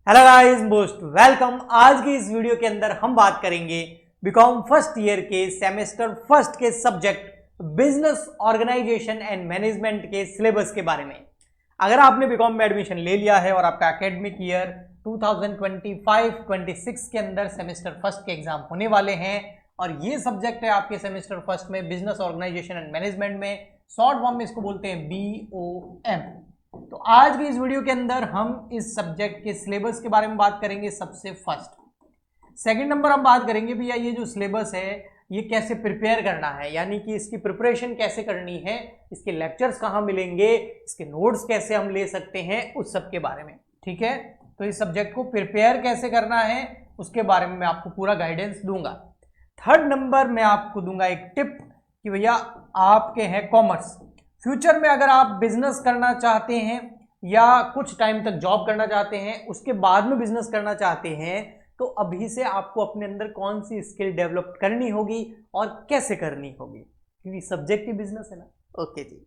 Hello guys, most welcome. आज की इस वीडियो के अंदर हम बात करेंगे बीकॉम फर्स्ट ईयर के सेमेस्टर फर्स्ट के subject business organisation and management के सिलेबस के बारे में। अगर आपने बीकॉम में एडमिशन ले लिया है और आपका एकेडमिक ईयर 2025-26 के अंदर सेमेस्टर फर्स्ट के एग्जाम होने वाले हैं और ये सब्जेक्ट है आपके सेमेस्टर फर्स्ट में बिजनेस ऑर्गेनाइजेशन एंड मैनेजमेंट में, शॉर्ट फॉर्म में इसको बोलते हैं BOM। तो आज की इस वीडियो के अंदर हम इस सब्जेक्ट के सिलेबस के बारे में बात करेंगे। सबसे फर्स्ट सेकंड नंबर हम बात करेंगे भैया ये जो सिलेबस है ये कैसे प्रिपेयर करना है, यानी कि इसकी प्रिपरेशन कैसे करनी है, इसके लेक्चर्स कहाँ मिलेंगे, इसके नोट्स कैसे हम ले सकते हैं, उस सब के बारे में। ठीक है, तो इस सब्जेक्ट को प्रिपेयर कैसे करना है उसके बारे में मैं आपको पूरा गाइडेंस दूंगा। थर्ड नंबर मैं आपको दूंगा एक टिप कि भैया आपके हैं कॉमर्स, फ्यूचर में अगर आप बिजनेस करना चाहते हैं या कुछ टाइम तक जॉब करना चाहते हैं उसके बाद में बिजनेस करना चाहते हैं तो अभी से आपको अपने अंदर कौन सी स्किल डेवलप करनी होगी और कैसे करनी होगी, क्योंकि सब्जेक्ट ही बिजनेस है ना। ओके जी,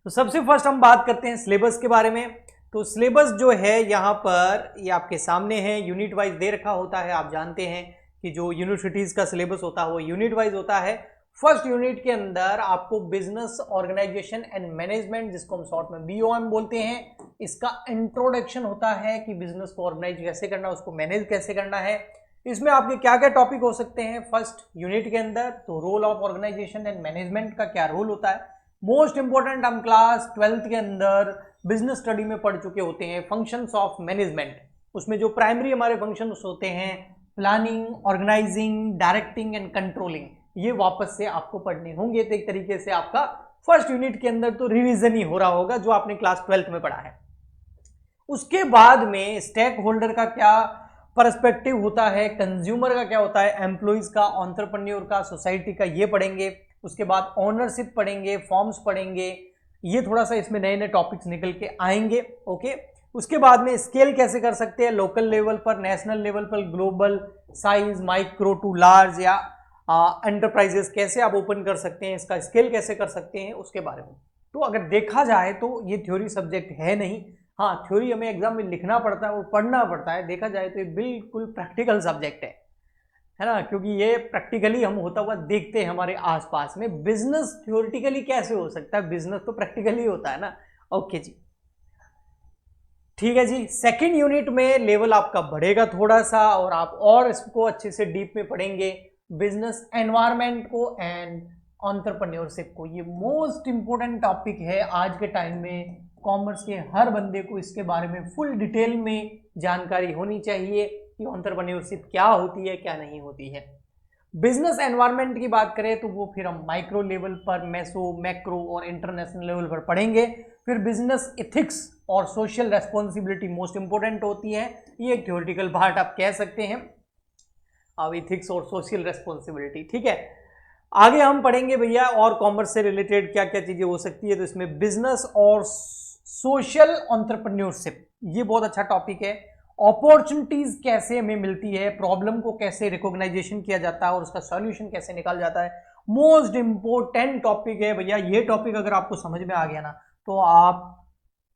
तो सबसे फर्स्ट हम बात करते हैं सिलेबस के बारे में। तो सिलेबस जो है यहाँ पर ये आपके सामने है, यूनिट वाइज दे रखा होता है। आप जानते हैं कि जो यूनिवर्सिटीज का सिलेबस होता है वो यूनिट वाइज होता है। फर्स्ट यूनिट के अंदर आपको बिजनेस ऑर्गेनाइजेशन एंड मैनेजमेंट, जिसको हम शॉर्ट में BOM बोलते हैं, इसका इंट्रोडक्शन होता है कि बिजनेस को ऑर्गेनाइज कैसे करना है, उसको मैनेज कैसे करना है। इसमें आपके क्या क्या टॉपिक हो सकते हैं फर्स्ट यूनिट के अंदर, तो role of organisation and management का क्या रोल होता है। मोस्ट इंपॉर्टेंट हम क्लास 12th के अंदर बिजनेस स्टडी में पढ़ चुके होते हैं फंक्शंस ऑफ मैनेजमेंट। उसमें जो प्राइमरी हमारे फंक्शंस होते हैं planning, organising, directing and controlling, ये वापस से आपको पढ़ने होंगे। तो एक तरीके से आपका फर्स्ट यूनिट के अंदर तो रिवीजन ही हो रहा होगा जो आपने क्लास 12th में पढ़ा है। उसके बाद में स्टेक होल्डर का क्या पर्सपेक्टिव होता है, कंज्यूमर का क्या होता है, एम्प्लॉइज का, एंटरप्रेन्योर का, सोसाइटी का, ये पढ़ेंगे। उसके बाद ओनरशिप पढ़ेंगे, फॉर्म्स पढ़ेंगे, ये थोड़ा सा इसमें नए नए टॉपिक्स निकल के आएंगे। ओके, उसके बाद में स्केल कैसे कर सकते हैं, लोकल लेवल पर, नेशनल लेवल पर, global size, micro to large या एंटरप्राइजेस कैसे आप ओपन कर सकते हैं, इसका स्केल कैसे कर सकते हैं, उसके बारे में। तो अगर देखा जाए तो ये थ्योरी सब्जेक्ट है नहीं। हाँ, थ्योरी हमें एग्जाम में लिखना पड़ता है, वो पढ़ना पड़ता है। देखा जाए तो ये बिल्कुल प्रैक्टिकल सब्जेक्ट है ना, क्योंकि ये प्रैक्टिकली हम होता हुआ देखते हैं हमारे आसपास में। बिजनेस थ्योरेटिकली कैसे हो सकता है, बिजनेस तो प्रैक्टिकली होता है ना। ओके जी, ठीक है जी। सेकेंड यूनिट में लेवल आपका बढ़ेगा थोड़ा सा और आप और इसको अच्छे से डीप में पढ़ेंगे, बिजनेस एनवायरनमेंट को एंड एंटरप्रेन्योरशिप को। ये मोस्ट इंपॉर्टेंट टॉपिक है आज के टाइम में। कॉमर्स के हर बंदे को इसके बारे में फुल डिटेल में जानकारी होनी चाहिए कि एंटरप्रेन्योरशिप क्या होती है, क्या नहीं होती है। बिजनेस एनवायरनमेंट की बात करें तो वो फिर हम माइक्रो लेवल पर, मेसो, मैक्रो और इंटरनेशनल लेवल पर पढ़ेंगे। फिर बिजनेस एथिक्स और सोशल रेस्पॉन्सिबिलिटी मोस्ट इंपॉर्टेंट होती है, ये एक थ्योरेटिकल पार्ट आप कह सकते हैं। अब एथिक्स और सोशल रेस्पॉन्सिबिलिटी, ठीक है। आगे हम पढ़ेंगे भैया और कॉमर्स से रिलेटेड क्या क्या चीजें हो सकती है। तो इसमें बिजनेस और सोशल एंटरप्रेन्योरशिप, ये बहुत अच्छा टॉपिक है। अपॉर्चुनिटीज कैसे हमें मिलती है, प्रॉब्लम को कैसे रिकॉग्नाइजेशन किया जाता है और उसका सॉल्यूशन कैसे निकाल जाता है, मोस्ट इंपॉर्टेंट टॉपिक है भैया। ये टॉपिक अगर आपको समझ में आ गया ना तो आप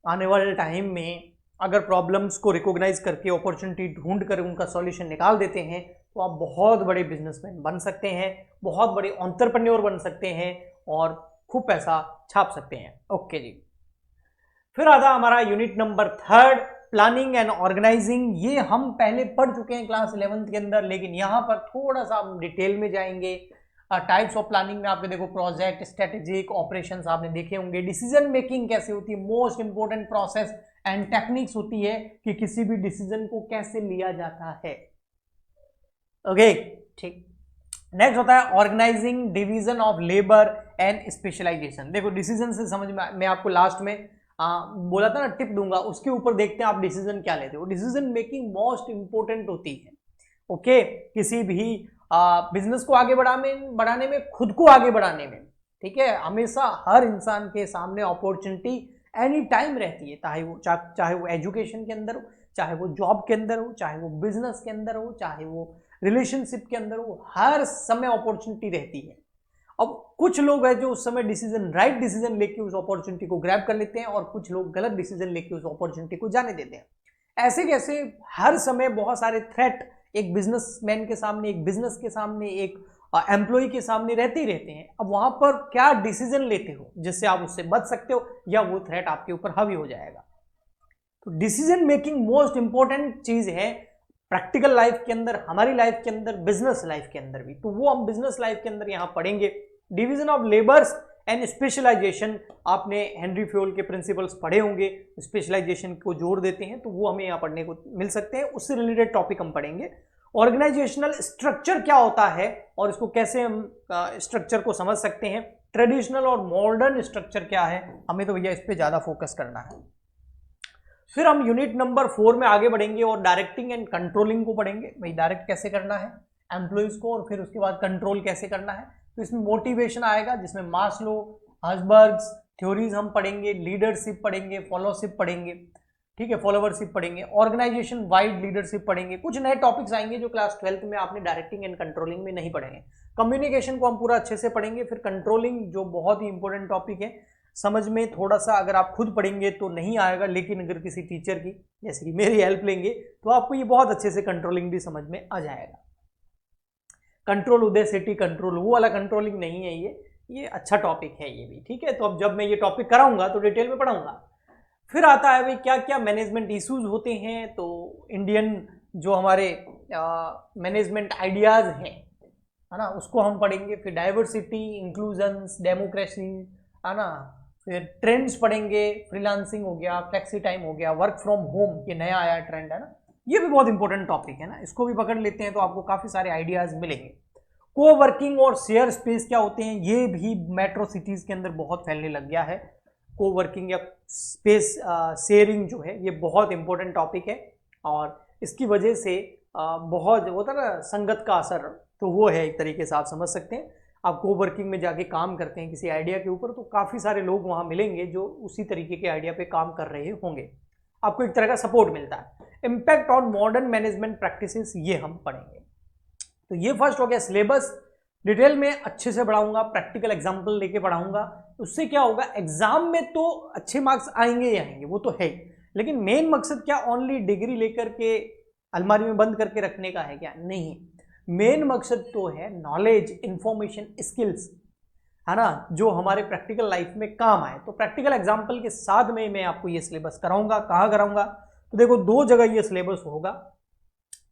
आने वाले टाइम में अगर प्रॉब्लम्स को रिकॉग्नाइज करके अपॉर्चुनिटी ढूंढ कर उनका सॉल्यूशन निकाल देते हैं तो आप बहुत बड़े बिजनेसमैन बन सकते हैं, बहुत बड़े एंटरप्रेन्योर बन सकते हैं और खूब पैसा छाप सकते हैं। ओके जी, फिर आता हमारा unit number third, planning and organising. ये हम पहले पढ़ चुके हैं क्लास 11th के अंदर, लेकिन यहाँ पर थोड़ा सा हम डिटेल में जाएंगे। टाइप्स ऑफ प्लानिंग में आपने देखो प्रोजेक्ट, स्ट्रेटेजिक, ऑपरेशंस आपने देखे होंगे। डिसीजन मेकिंग कैसे होती है, most important process and techniques होती है कि किसी भी डिसीजन को कैसे लिया जाता है। ओके, ठीक। नेक्स्ट होता है organising, division of labour and specialisation. देखो डिसीजन से समझ में, मैं आपको लास्ट में बोला था ना टिप दूंगा, उसके ऊपर देखते हैं आप डिसीजन क्या लेते हो। डिसीजन मेकिंग मोस्ट इंपॉर्टेंट होती है। ओके, किसी भी बिजनेस को आगे बढ़ाने में, खुद को आगे बढ़ाने में, ठीक है। हमेशा हर इंसान के सामने अपॉर्चुनिटी एनी टाइम रहती है, चाहे वो एजुकेशन के अंदर हो, चाहे वो जॉब के अंदर हो, चाहे वो बिजनेस के अंदर हो, चाहे वो रिलेशनशिप के अंदर हो, हर समय अपॉर्चुनिटी रहती है। अब कुछ लोग हैं जो उस समय राइट डिसीजन लेके उस अपॉर्चुनिटी को ग्रैब कर लेते हैं और कुछ लोग गलत डिसीजन लेके उस अपॉर्चुनिटी को जाने देते हैं। ऐसे कैसे हर समय बहुत सारे थ्रेट एक बिजनेसमैन के सामने, एक बिजनेस के सामने, एक एम्प्लॉय के सामने रहते ही रहते हैं। अब वहां पर क्या डिसीजन लेते हो जिससे आप उससे बच सकते हो या वो थ्रेट आपके ऊपर हावी हो जाएगा। तो डिसीजन मेकिंग मोस्ट इंपॉर्टेंट चीज है प्रैक्टिकल लाइफ के अंदर, हमारी लाइफ के अंदर, बिजनेस लाइफ के अंदर भी। तो वो हम बिजनेस लाइफ के अंदर यहां पढ़ेंगे। Division of labours and specialisation, आपने हेनरी फ्योल के प्रिंसिपल्स पढ़े होंगे, स्पेशलाइजेशन को जोड़ देते हैं, तो वो हमें यहाँ पढ़ने को मिल सकते हैं। उससे रिलेटेड टॉपिक हम पढ़ेंगे। ऑर्गेनाइजेशनल स्ट्रक्चर क्या होता है और इसको कैसे हम स्ट्रक्चर को समझ सकते हैं। ट्रेडिशनल और मॉडर्न स्ट्रक्चर क्या है, हमें तो भैया इस पे ज्यादा फोकस करना है। फिर हम यूनिट नंबर 4 में आगे बढ़ेंगे और डायरेक्टिंग एंड कंट्रोलिंग को पढ़ेंगे। भाई डायरेक्ट कैसे करना है एम्प्लॉइज को, और फिर उसके बाद कंट्रोल कैसे करना है। तो इसमें मोटिवेशन आएगा जिसमें मास्लो, हर्ट्जबर्ग्स थ्योरीज हम पढ़ेंगे, लीडरशिप पढ़ेंगे, फॉलोशिप पढ़ेंगे, ठीक है, फॉलोवरशिप पढ़ेंगे, ऑर्गेनाइजेशन वाइड लीडरशिप पढ़ेंगे। कुछ नए टॉपिक्स आएंगे जो क्लास 12th में आपने डायरेक्टिंग एंड कंट्रोलिंग में नहीं पढ़ेंगे। कम्युनिकेशन को हम पूरा अच्छे से पढ़ेंगे। फिर कंट्रोलिंग जो बहुत ही इंपॉर्टेंट टॉपिक है, समझ में थोड़ा सा अगर आप खुद पढ़ेंगे तो नहीं आएगा, लेकिन अगर किसी टीचर की जैसे कि मेरी हेल्प लेंगे तो आपको ये बहुत अच्छे से कंट्रोलिंग भी समझ में आ जाएगा। कंट्रोल उदय सिटी कंट्रोल, वो वाला कंट्रोलिंग नहीं है ये अच्छा टॉपिक है ये भी, ठीक है। तो अब जब मैं ये टॉपिक कराऊंगा तो डिटेल में पढ़ाऊंगा। फिर आता है भाई क्या क्या मैनेजमेंट इश्यूज होते हैं। तो इंडियन जो हमारे मैनेजमेंट आइडियाज हैं, है ना, उसको हम पढ़ेंगे। फिर डाइवर्सिटी, इंक्लूजन्स, डेमोक्रेसी, है ना, फिर ट्रेंड्स पढ़ेंगे। फ्रीलांसिंग हो गया, फ्लेक्सी टाइम हो गया, वर्क फ्रॉम होम, ये नया आया ट्रेंड है ना, ये भी बहुत इंपॉर्टेंट टॉपिक है ना, इसको भी पकड़ लेते हैं तो आपको काफी सारे आइडियाज मिलेंगे। को वर्किंग और शेयर स्पेस क्या होते हैं, ये भी मेट्रो सिटीज के अंदर बहुत फैलने लग गया है। को वर्किंग या स्पेस शेयरिंग जो है ये बहुत इंपॉर्टेंट टॉपिक है और इसकी वजह से बहुत होता है ना संगत का असर, तो वो है एक तरीके से आप समझ सकते हैं। आप को वर्किंग में जाके काम करते हैं किसी आइडिया के ऊपर, तो काफ़ी सारे लोग वहाँ मिलेंगे जो उसी तरीके के आइडिया पे काम कर रहे होंगे, आपको एक तरह का सपोर्ट मिलता है। Impact on modern management practices, ये हम पढ़ेंगे। तो ये फर्स्ट हो गया सिलेबस। डिटेल में अच्छे से पढ़ाऊंगा, प्रैक्टिकल एग्जाम्पल लेके पढ़ाऊंगा। उससे क्या होगा, एग्जाम में तो अच्छे मार्क्स आएंगे ही आएंगे, वो तो है, लेकिन मेन मकसद क्या ओनली डिग्री लेकर के अलमारी में बंद करके रखने का है क्या, नहीं। मेन मकसद तो है नॉलेज, इंफॉर्मेशन, स्किल्स, है ना, जो हमारे प्रैक्टिकल लाइफ में काम आए। तो प्रैक्टिकल एग्जाम्पल के साथ में मैं आपको ये सिलेबस कराऊंगा। कहाँ कराऊंगा, तो देखो 2 जगह ये सिलेबस होगा।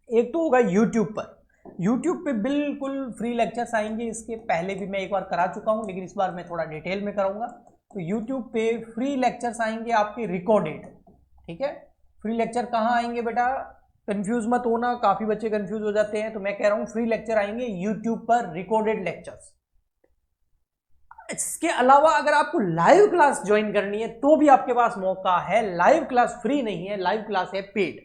एक तो होगा यूट्यूब पर, यूट्यूब पे बिल्कुल फ्री लेक्चर्स आएंगे। इसके पहले भी मैं एक बार करा चुका हूं, लेकिन इस बार मैं थोड़ा डिटेल में कराऊंगा। तो यूट्यूब पे फ्री लेक्चर्स आएंगे आपके रिकॉर्डेड, ठीक है। फ्री लेक्चर कहाँ आएंगे बेटा, कंफ्यूज मत होना, काफी बच्चे कंफ्यूज हो जाते हैं। तो मैं कह रहा हूं फ्री लेक्चर आएंगे यूट्यूब पर, रिकॉर्डेड लेक्चर्स। इसके अलावा अगर आपको लाइव क्लास ज्वाइन करनी है तो भी आपके पास मौका है। लाइव क्लास फ्री नहीं है, लाइव क्लास है पेड।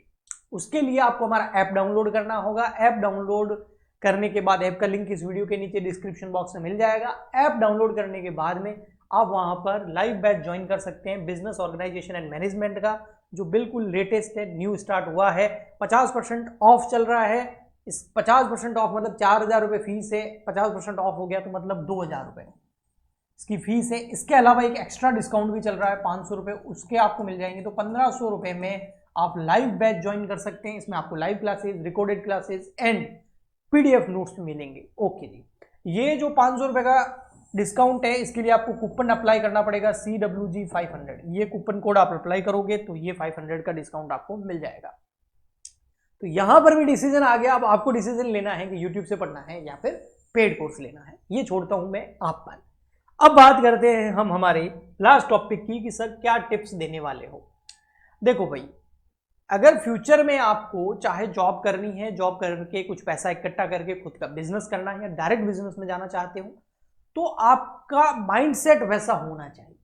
उसके लिए आपको हमारा ऐप डाउनलोड करना होगा। ऐप डाउनलोड करने के बाद, ऐप का लिंक इस वीडियो के नीचे डिस्क्रिप्शन बॉक्स में मिल जाएगा। ऐप डाउनलोड करने के बाद में आप वहां पर लाइव बैच ज्वाइन कर सकते हैं बिजनेस ऑर्गेनाइजेशन एंड मैनेजमेंट का, जो बिल्कुल लेटेस्ट है, न्यू स्टार्ट हुआ है। 50% ऑफ चल रहा है। इस 50% ऑफ मतलब 4,000 रुपये फीस है, 50% ऑफ हो गया तो मतलब 2,000 रुपये इसकी फीस है। इसके अलावा एक एक्स्ट्रा डिस्काउंट भी चल रहा है 500 रुपये, उसके आपको मिल जाएंगे। तो 1,500 रुपये में आप लाइव बैच ज्वाइन कर सकते हैं। इसमें आपको live classes, recorded classes and PDF notes मिलेंगे। ओके जी, ये जो 500 रुपये का डिस्काउंट है, इसके लिए आपको कूपन अप्लाई करना पड़ेगा CWG500। ये कूपन कोड आप अप्लाई करोगे तो ये 500 का डिस्काउंट आपको मिल जाएगा। तो यहां पर भी डिसीजन आ गया। अब आपको डिसीजन लेना है कि यूट्यूब से पढ़ना है या फिर पेड कोर्स लेना है, ये छोड़ता हूं मैं आप पर। अब बात करते हैं हम हमारे लास्ट टॉपिक की कि सर क्या टिप्स देने वाले हो। देखो भाई, अगर फ्यूचर में आपको चाहे जॉब करनी है, जॉब करके कुछ पैसा इकट्ठा करके खुद का बिजनेस करना है या डायरेक्ट बिजनेस में जाना चाहते हो, तो आपका माइंडसेट वैसा होना चाहिए।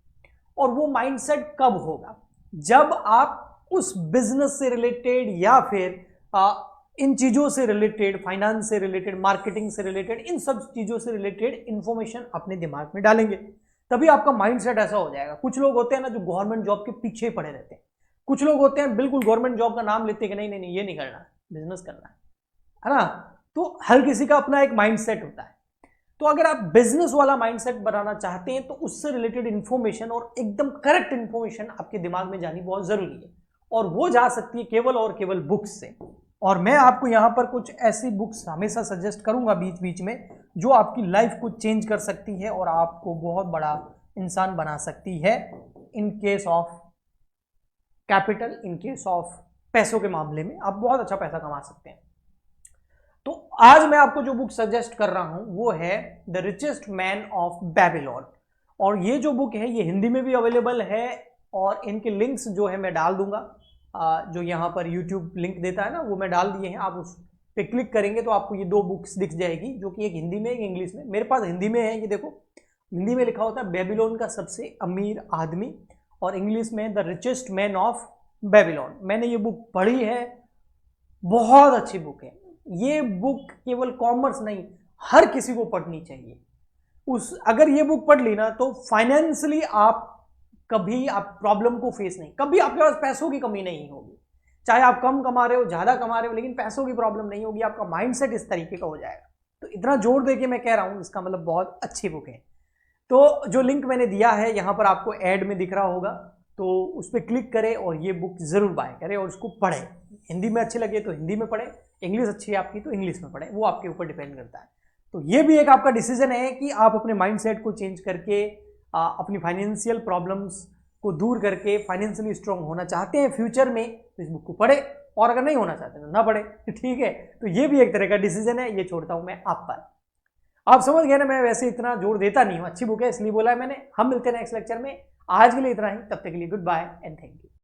और वो माइंडसेट कब होगा, जब आप उस बिजनेस से रिलेटेड या फिर इन चीजों से रिलेटेड, फाइनेंस से रिलेटेड, मार्केटिंग से रिलेटेड, इन सब चीजों से रिलेटेड इंफॉर्मेशन अपने दिमाग में डालेंगे, तभी आपका माइंडसेट ऐसा हो जाएगा। कुछ लोग होते हैं ना जो गवर्नमेंट जॉब के पीछे पड़े रहते हैं, कुछ लोग होते हैं बिल्कुल गवर्नमेंट जॉब का नाम लेते हैं कि नहीं नहीं नहीं ये नहीं करना, बिजनेस करना है ना। तो हर किसी का अपना एक माइंडसेट होता है। तो अगर आप बिजनेस वाला माइंडसेट बनाना चाहते हैं तो उससे रिलेटेड इंफॉर्मेशन और एकदम करेक्ट इंफॉर्मेशन आपके दिमाग में जानी बहुत जरूरी है। और वो जा सकती है केवल और केवल बुक्स से। और मैं आपको यहाँ पर कुछ ऐसी बुक्स हमेशा सजेस्ट करूंगा बीच बीच में जो आपकी लाइफ को चेंज कर सकती है और आपको बहुत बड़ा इंसान बना सकती है in case of capital, in case of पैसों के मामले में आप बहुत अच्छा पैसा कमा सकते हैं। तो आज मैं आपको जो बुक सजेस्ट कर रहा हूं वो है the richest man of Babylon. और ये जो बुक है ये हिंदी में भी अवेलेबल है और इनके लिंक्स जो है मैं डाल दूंगा, जो यहाँ पर यूट्यूब लिंक देता है ना वो मैं डाल दिए हैं। आप उस पे क्लिक करेंगे तो आपको ये 2 बुक्स दिख जाएगी, जो कि एक हिंदी में एक इंग्लिश में। मेरे पास हिंदी में है, ये देखो हिंदी में लिखा होता है बेबीलोन का सबसे अमीर आदमी और इंग्लिश में the richest man of Babylon. मैंने ये बुक पढ़ी है, बहुत अच्छी बुक है। ये बुक केवल कॉमर्स नहीं, हर किसी को पढ़नी चाहिए। अगर ये बुक पढ़ ली ना तो फाइनेंशियली आप कभी आप प्रॉब्लम को फेस नहीं, कभी आपके पास पैसों की कमी नहीं होगी। चाहे आप कम कमा रहे हो, ज्यादा कमा रहे हो, लेकिन पैसों की प्रॉब्लम नहीं होगी। आपका माइंडसेट इस तरीके का हो जाएगा। तो इतना जोर देके मैं कह रहा हूं, इसका मतलब बहुत अच्छी बुक है। तो जो लिंक मैंने दिया है यहां पर आपको ऐड में दिख रहा होगा, तो उस पर क्लिक करें और ये बुक जरूर बाय करें और उसको पढ़ें। हिंदी में अच्छी लगे तो हिंदी में पढ़ें, इंग्लिश अच्छी है आपकी तो इंग्लिश में पढ़ें, वो आपके ऊपर डिपेंड करता है। तो ये भी एक आपका डिसीजन है कि आप अपने माइंडसेट को चेंज करके अपनी फाइनेंशियल प्रॉब्लम्स को दूर करके फाइनेंशियली स्ट्रांग होना चाहते हैं फ्यूचर में, तो इस बुक को पढ़े, और अगर नहीं होना चाहते तो ना पढ़े, ठीक है। तो ये भी एक तरह का डिसीजन है, ये छोड़ता हूं मैं आप पर। आप समझ गए ना, मैं वैसे इतना जोर देता नहीं हूं, अच्छी बुक है इसलिए बोला है मैंने। हम मिलते हैं नेक्स्ट लेक्चर में, आज के लिए इतना ही, तब तक के लिए goodbye and thank you.